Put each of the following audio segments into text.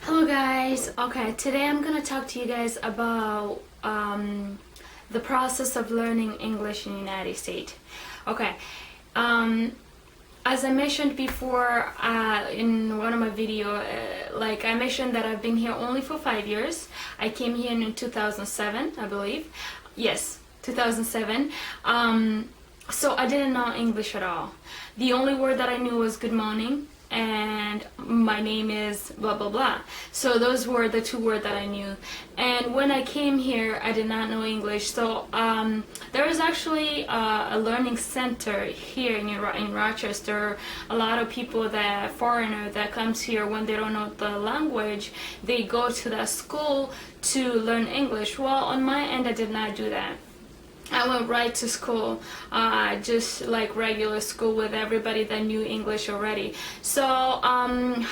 Hello guys. Okay, today I'm gonna talk to you guys about the process of learning English in the United States. Okay, as I mentioned before in one of my videos, like I mentioned that I've been here only for 5 years. I came here in 2007, I believe. Yes, 2007. So I didn't know English at all. The only word that I knew was good morning and my name is blah blah blah. So those were the two words that I knew. And when I came here, I did not know English. So there is actually a learning center here in Rochester. A lot of people, that foreigner that comes here, when they don't know the language, they go to that school to learn English. Well, on my end, I did not do that. I went right to school, just like regular school with everybody that knew English already. So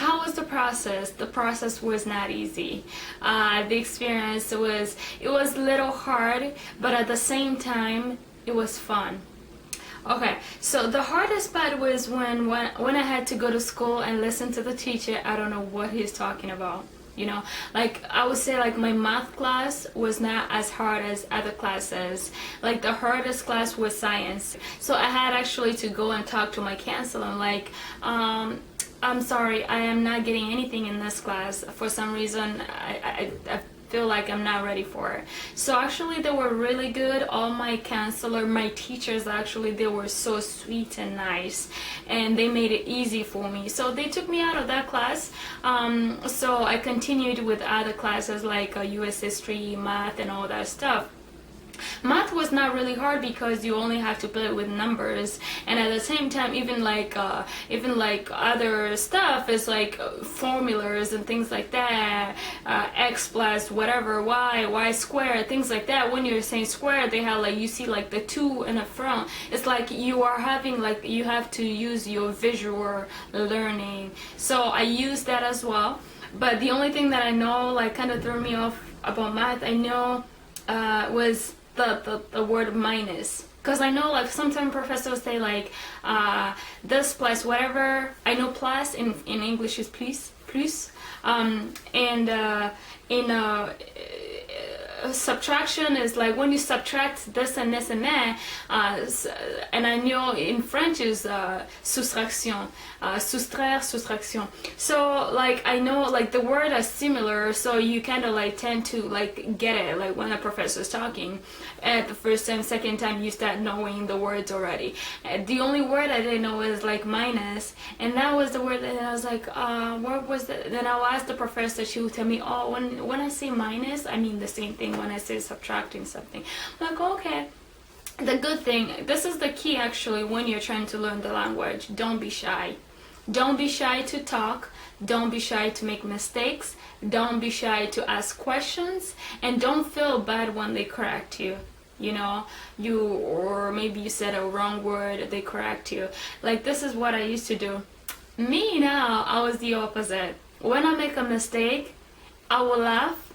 how was the process? The process was not easy. The experience was a little hard, but at the same time it was fun. Okay, so the hardest part was when I had to go to school and listen to the teacher. I don't know what he's talking about. Like I would say, like my math class was not as hard as other classes. Like the hardest class was science. So I had actually to go and talk to my counselor. I'm like, I'm sorry, I am not getting anything in this class. For some reason, I feel like I'm not ready for it. So actually they were really good. All my counselor, my teachers, actually they were so sweet and nice, and they made it easy for me. So they took me out of that class. So I continued with other classes like US history, math, and all that stuff. Math was not really hard because you only have to play with numbers, and at the same time, even like other stuff is like formulas and things like that, x plus whatever, y squared, things like that. When you're saying square, they have like, you see like the 2 in the front. It's like you are having, like, you have to use your visual learning. So I use that as well. But the only thing that I know, like, kind of threw me off about math, I know was the word minus, because I know like sometimes professors say like this plus whatever. I know plus in English is plus, and in subtraction is like when you subtract this and this and that, and I know in French is soustraction, soustraire, soustraction. So like I know like the word are similar, so you kind of like tend to like get it, like when a professor is talking. At the first time, second time, you start knowing the words already. The only word I didn't know was like minus, and that was the word that I was like, what was that? Then I'll ask the professor. She would tell me, oh, when I say minus, I mean the same thing when I say subtracting something. I'm like, okay. The good thing, this is the key actually when you're trying to learn the language. Don't be shy. Don't be shy to talk. Don't be shy to make mistakes. Don't be shy to ask questions, and don't feel bad when they correct you. Or maybe you said a wrong word, they correct you. Like, this is what I used to do. Me now, I was the opposite. When I make a mistake, I will laugh,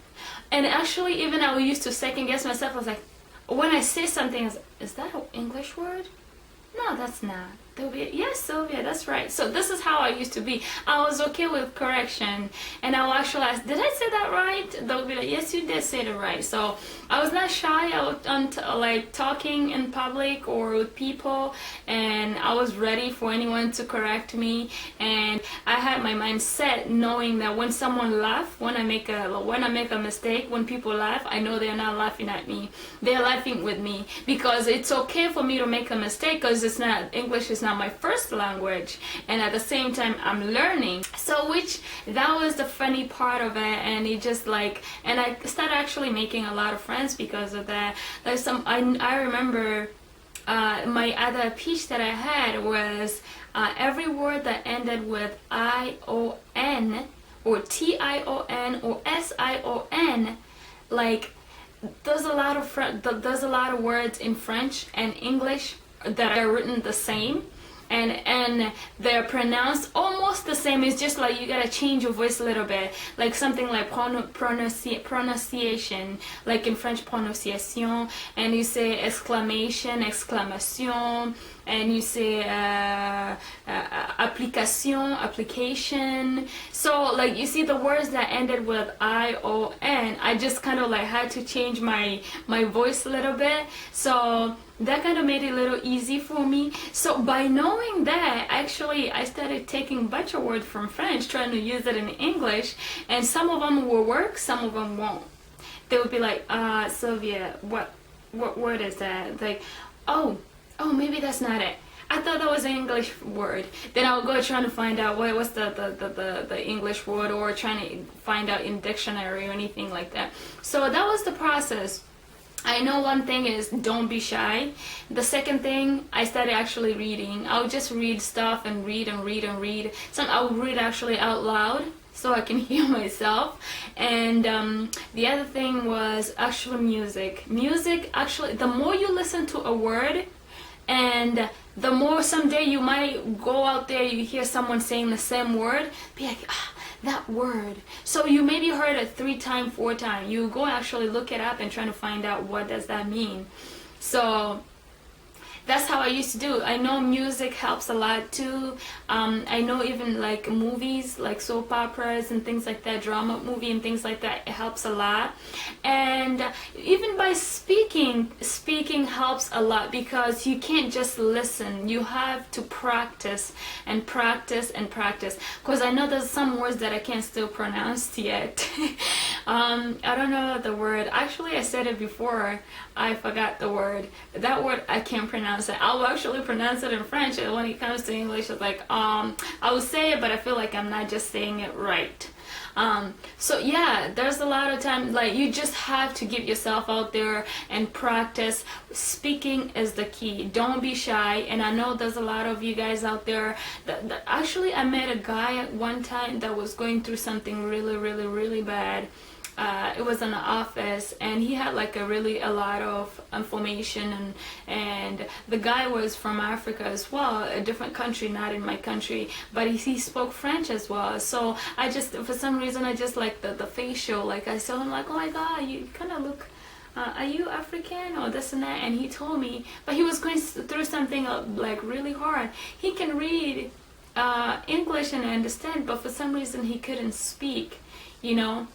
and actually even I used to second guess myself. I was like, when I say something, is that an English word? No, that's not. They'll be, yes, Sylvia, that's right. So this is how I used to be. I was okay with correction, and I'll actually ask, did I say that right? They'll be like, yes, you did say it right. So I was not shy out on like talking in public or with people, and I was ready for anyone to correct me. And I had my mind set, knowing that when someone laughs, when I make a mistake, when people laugh, I know they're not laughing at me. They're laughing with me, because it's okay for me to make a mistake, because English is not my first language, and at the same time I'm learning. So that was the funny part of it, and it just like, and I started actually making a lot of friends because of that. Like I remember my other pitch that I had was every word that ended with ION or TION or SION, like there's a lot of words in French and English that are written the same, and they're pronounced almost the same. It's just like you gotta change your voice a little bit, like something like pronunciation, like in French, prononciation, and you say exclamation, exclamation, and you say application, application. So like you see the words that ended with I-O-N, I just kind of like had to change my voice a little bit. So that kind of made it a little easy for me. So by knowing that, actually I started taking a bunch of words from French, trying to use it in English, and some of them will work, some of them won't. They would be like, Sylvia, what word is that? Like, oh, maybe that's not it. I thought that was an English word. Then I'll go trying to find out what's the English word, or trying to find out in dictionary or anything like that. So that was the process. I know one thing is don't be shy. The second thing, I started actually reading. I'll just read stuff and read and read and read. I'll read actually out loud so I can hear myself. And the other thing was actually music. Music, actually, the more you listen to a word, and the more someday you might go out there, you hear someone saying the same word, be like, that word. So you maybe heard it 3 times, 4 times. You go actually look it up and try to find out what does that mean. So that's how I used to do. I know music helps a lot too. I know even like movies, like soap operas and things like that, drama movie and things like that, it helps a lot. And even by speaking helps a lot, because you can't just listen. You have to practice and practice and practice. Because I know there's some words that I can't still pronounce yet. I don't know the word. Actually, I said it before. I forgot the word. That word I can't pronounce it. I'll actually pronounce it in French, and when it comes to English, it's like I will say it, but I feel like I'm not just saying it right. So yeah, there's a lot of time, like you just have to get yourself out there and practice. Speaking is the key. Don't be shy. And I know there's a lot of you guys out there that actually, I met a guy at one time that was going through something really bad. It was in the office, and he had like a lot of information, and the guy was from Africa as well, a different country, not in my country, but he spoke French as well. So I just, for some reason, I just like the facial, like I saw him like, oh my god, you kind of look, are you African or this and that? And he told me, but he was going through something like really hard. He can read English and understand, but for some reason he couldn't speak, you know.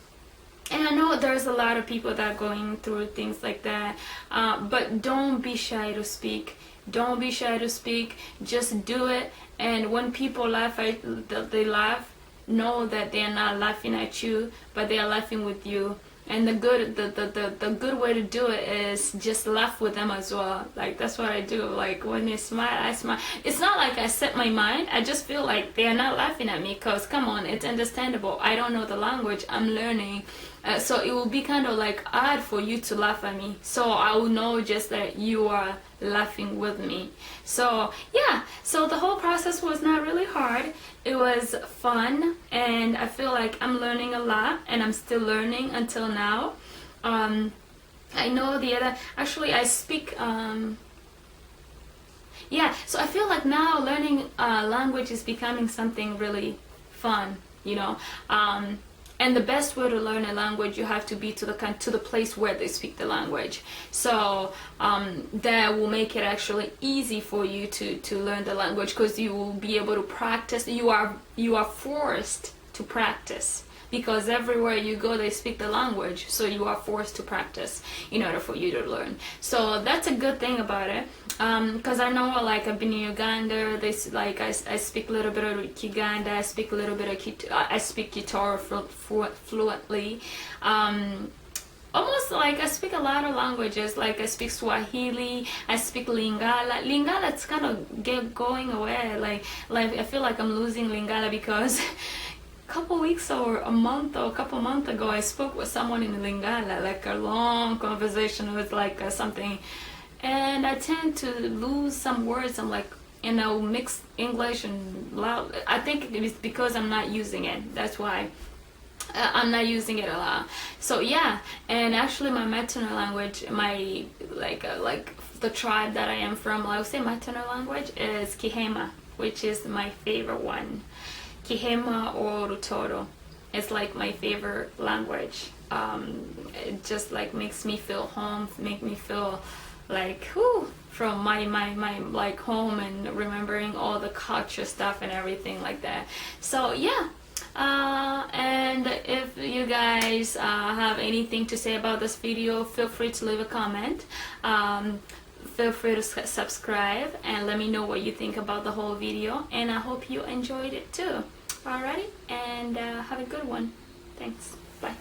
And I know there's a lot of people that are going through things like that, but don't be shy to speak. Don't be shy to speak. Just do it. And when people laugh, they laugh, know that they are not laughing at you, but they are laughing with you. And the good way to do it is just laugh with them as well. Like that's what I do. Like when they smile, I smile. It's not like I set my mind. I just feel like they are not laughing at me, because come on, it's understandable. I don't know the language. I'm learning. So it will be kind of like odd for you to laugh at me. So I will know just that you are laughing with me. So yeah, so the whole process was not really hard. It was fun, and I feel like I'm learning a lot, and I'm still learning until now. I know actually I speak, yeah, so I feel like now learning language is becoming something really fun, you know. And the best way to learn a language, you have to be to the place where they speak the language. So that will make it actually easy for you to learn the language, because you will be able to practice. You are forced to practice, because everywhere you go they speak the language, so you are forced to practice in order for you to learn. So that's a good thing about it. Because I know, like, I've been in Uganda. I speak a little bit of Kiganda. I speak a little bit of I speak guitar fluently. Almost like I speak a lot of languages. Like I speak Swahili. I speak Lingala. Lingala, it's kind of going away. Like I feel like I'm losing Lingala, because couple weeks or a month or a couple months ago, I spoke with someone in Lingala, like a long conversation with like something. And I tend to lose some words. I'm like, mix English and loud. I think it's because I'm not using it. That's why I'm not using it a lot. So yeah, and actually my maternal language, my like the tribe that I am from, I would say maternal language is Kihema. which is my favorite one. Kihema or Rutoro. It's like my favorite language. It just like makes me feel home, make me feel like whew, from my like home, and remembering all the culture stuff and everything like that. So yeah. And if you guys have anything to say about this video, feel free to leave a comment. Feel free to subscribe and let me know what you think about the whole video, and I hope you enjoyed it too. Alrighty, and have a good one. Thanks. Bye.